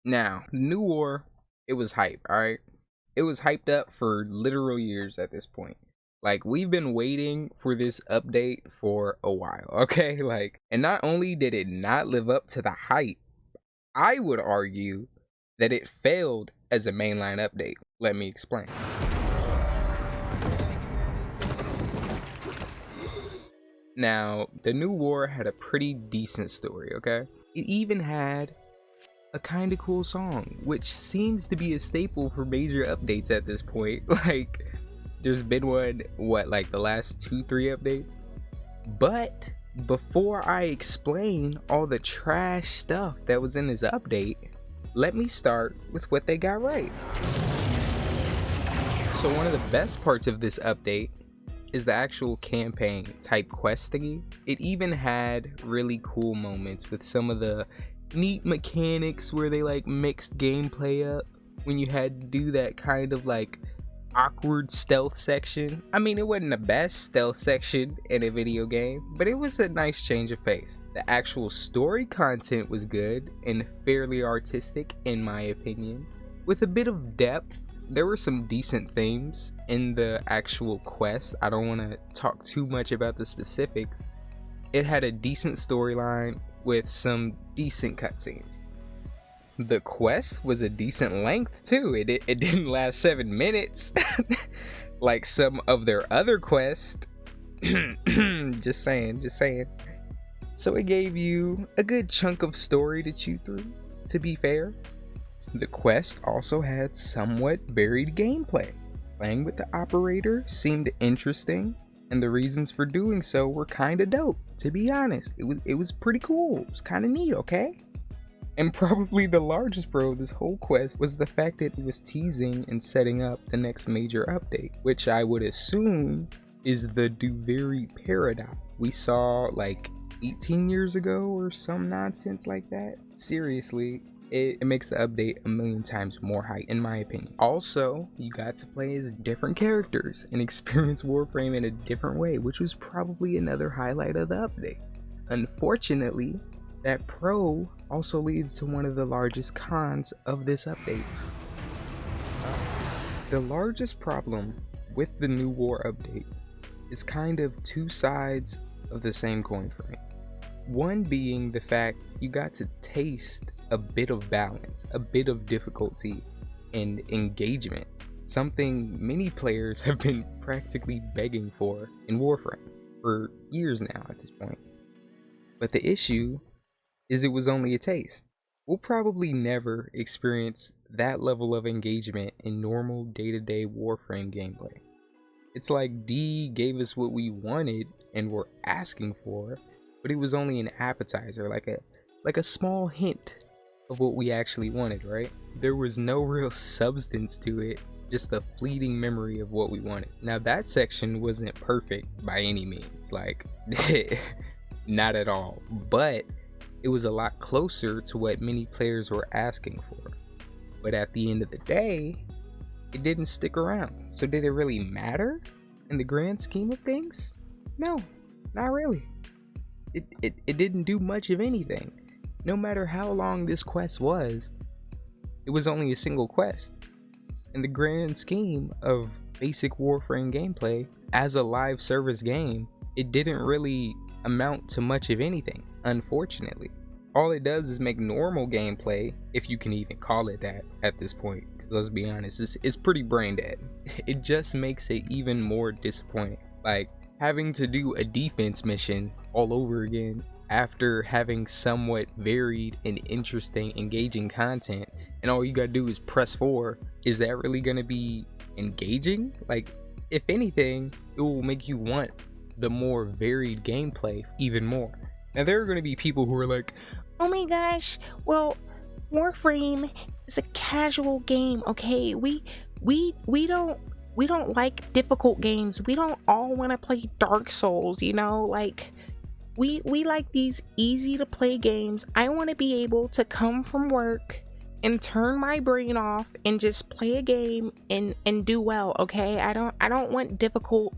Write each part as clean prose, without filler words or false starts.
Now, New War, it was hype, alright? It was hyped up for literal years at this point. Like, we've been waiting for this update for a while, okay? Like, and not only did it not live up to the hype, I would argue that it failed as a mainline update. Let me explain. Now, the New War had a pretty decent story, okay? It even had a kind of cool song, which seems to be a staple for major updates at this point. Like, there's been one, like the last 2-3 updates? But before I explain all the trash stuff that was in this update, let me start with what they got right. So one of the best parts of this update is the actual campaign type quest thingy. It even had really cool moments with some of the neat mechanics where they like mixed gameplay up when you had to do that kind of like awkward stealth section. I mean, it wasn't the best stealth section in a video game, but it was a nice change of pace. The actual story content was good and fairly artistic in my opinion, with a bit of depth. There were some decent themes in the actual quest. I don't want to talk too much about the specifics. It had a decent storyline with some decent cutscenes. The quest was a decent length too. It didn't last 7 minutes like some of their other quests. just saying. So it gave you a good chunk of story to chew through, to be fair. The quest also had somewhat varied gameplay. Playing with the operator seemed interesting, and the reasons for doing so were kinda dope, to be honest. It was pretty cool. It was kinda neat, okay? And probably the largest pro of this whole quest was the fact that it was teasing and setting up the next major update, which I would assume is the Duviri Paradox we saw like 18 years ago or some nonsense like that. Seriously, it makes the update a million times more hype in my opinion. Also, you got to play as different characters and experience Warframe in a different way, which was probably another highlight of the update. Unfortunately, that pro also leads to one of the largest cons of this update. The largest problem with the New War update is kind of two sides of the same coin for me. One being the fact you got to taste a bit of balance, a bit of difficulty and engagement, something many players have been practically begging for in Warframe for years now at this point. But the issue is it was only a taste. We'll probably never experience that level of engagement in normal day-to-day Warframe gameplay. It's like D gave us what we wanted and were asking for, but it was only an appetizer, like a small hint of what we actually wanted, right? There was no real substance to it, just a fleeting memory of what we wanted. Now that section wasn't perfect by any means, like not at all, but it was a lot closer to what many players were asking for. But at the end of the day, it didn't stick around. So did it really matter in the grand scheme of things? No, not really. It didn't do much of anything. No matter how long this quest was, it was only a single quest. In the grand scheme of basic Warframe gameplay, as a live service game, it didn't really amount to much of anything, unfortunately. All it does is make normal gameplay, if you can even call it that at this point, because let's be honest, it's pretty brain dead. It just makes it even more disappointing. Like, having to do a defense mission all over again after having somewhat varied and interesting, engaging content, and all you gotta do is press 4. Is that really gonna be engaging? Like, if anything, it will make you want the more varied gameplay even more. Now there are gonna be people who are like, oh my gosh, well, Warframe is a casual game, okay? We don't like difficult games. We don't all want to play Dark Souls, you know? Like, we like these easy to play games. I want to be able to come from work and turn my brain off and just play a game and do well, okay? I don't want difficult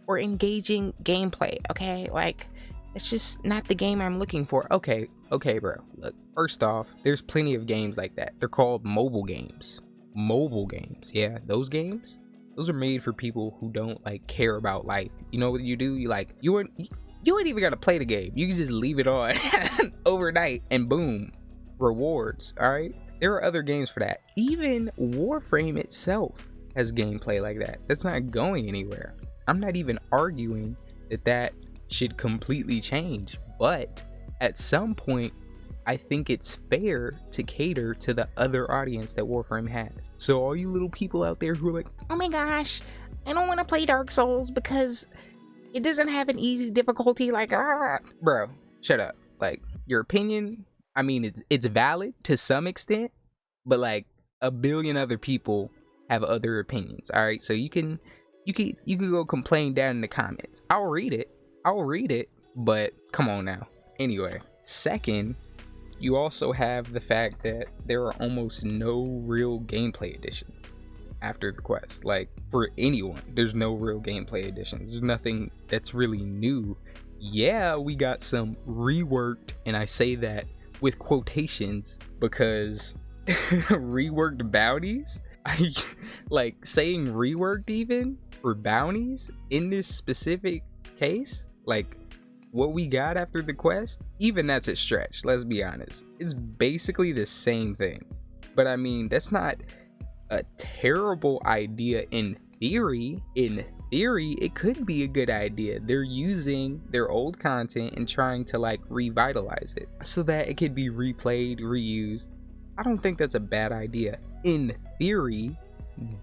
or engaging gameplay, okay? Like, It's just not the game I'm looking for. Okay, bro. Look, first off, there's plenty of games like that. They're called mobile games. Mobile games. Yeah, those games, those are made for people who don't like care about life. You know what you do? You ain't even gotta play the game. You can just leave it on overnight and boom, rewards. All right. There are other games for that. Even Warframe itself has gameplay like that. That's not going anywhere. I'm not even arguing that should completely change, but at some point I think it's fair to cater to the other audience that Warframe has. So all you little people out there who are like, oh my gosh, I don't want to play Dark Souls because it doesn't have an easy difficulty, like, bro, shut up. Like, your opinion, I mean, it's valid to some extent, but like a billion other people have other opinions. All right, so you can go complain down in the comments. I'll read it, but come on now. Anyway, second, you also have the fact that there are almost no real gameplay additions after the quest. Like, for anyone, there's no real gameplay additions. There's nothing that's really new. Yeah, we got some reworked, and I say that with quotations because reworked bounties. Like, saying reworked even for bounties in this specific case, like what we got after the quest, even that's a stretch. Let's be honest, it's basically the same thing. But I mean, that's not a terrible idea in theory. In theory, it could be a good idea. They're using their old content and trying to like revitalize it so that it could be replayed, reused. I don't think that's a bad idea in theory,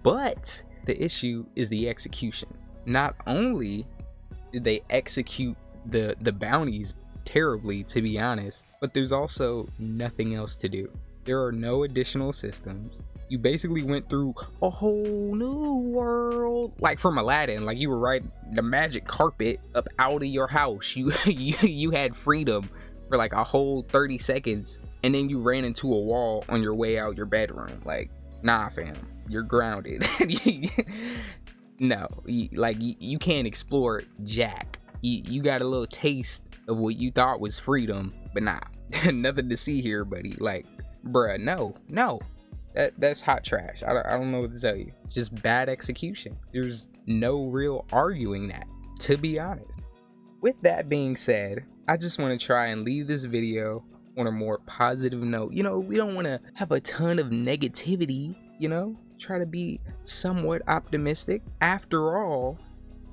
but the issue is the execution. Not only did they execute the bounties terribly, to be honest, but there's also nothing else to do. There are no additional systems. You basically went through a whole new world, like from Aladdin. Like, you were riding the magic carpet up out of your house. You had freedom for like a whole 30 seconds, and then you ran into a wall on your way out your bedroom. Like, nah, fam, you're grounded. No, you can't explore Jack. You got a little taste of what you thought was freedom, but nah, nothing to see here, buddy. Like, bruh, no, that's hot trash. I don't know what to tell you. Just bad execution. There's no real arguing that, to be honest. With that being said, I just want to try and leave this video on a more positive note. You know, we don't want to have a ton of negativity, you know, try to be somewhat optimistic. After all,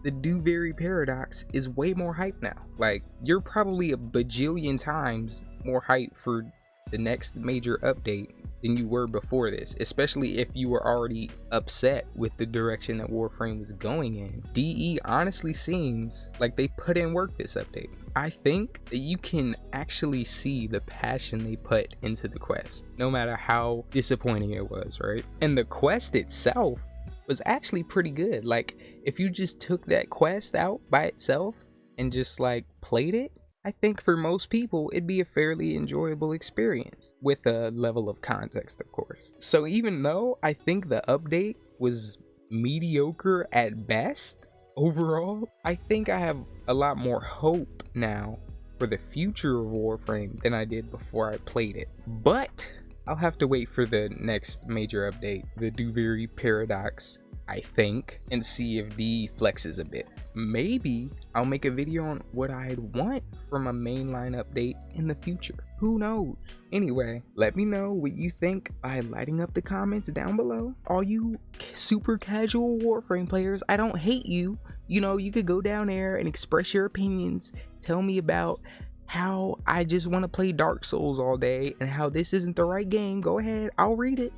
the Dewberry Paradox is way more hype now. Like, you're probably a bajillion times more hype for the next major update than you were before this, especially if you were already upset with the direction that Warframe was going in. DE honestly seems like they put in work this update. I think that you can actually see the passion they put into the quest, no matter how disappointing it was, right? And the quest itself was actually pretty good. Like, if you just took that quest out by itself and just like played it, I think for most people it'd be a fairly enjoyable experience with a level of context, of course. So even though I think the update was mediocre at best overall, I think I have a lot more hope now for the future of Warframe than I did before I played it. But I'll have to wait for the next major update, the Dewberry Paradox, I think, and see if DE flexes a bit. Maybe I'll make a video on what I'd want from a mainline update in the future. Who knows? Anyway, let me know what you think by lighting up the comments down below. All you super casual Warframe players, I don't hate you. You know, you could go down there and express your opinions. Tell me about how I just want to play Dark Souls all day and how this isn't the right game. Go ahead, I'll read it.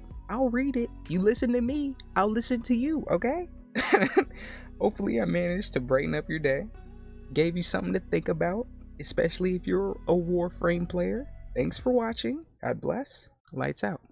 You listen to me, I'll listen to you, okay? Hopefully I managed to brighten up your day, gave you something to think about, especially if you're a Warframe player. Thanks for watching. God bless. Lights out.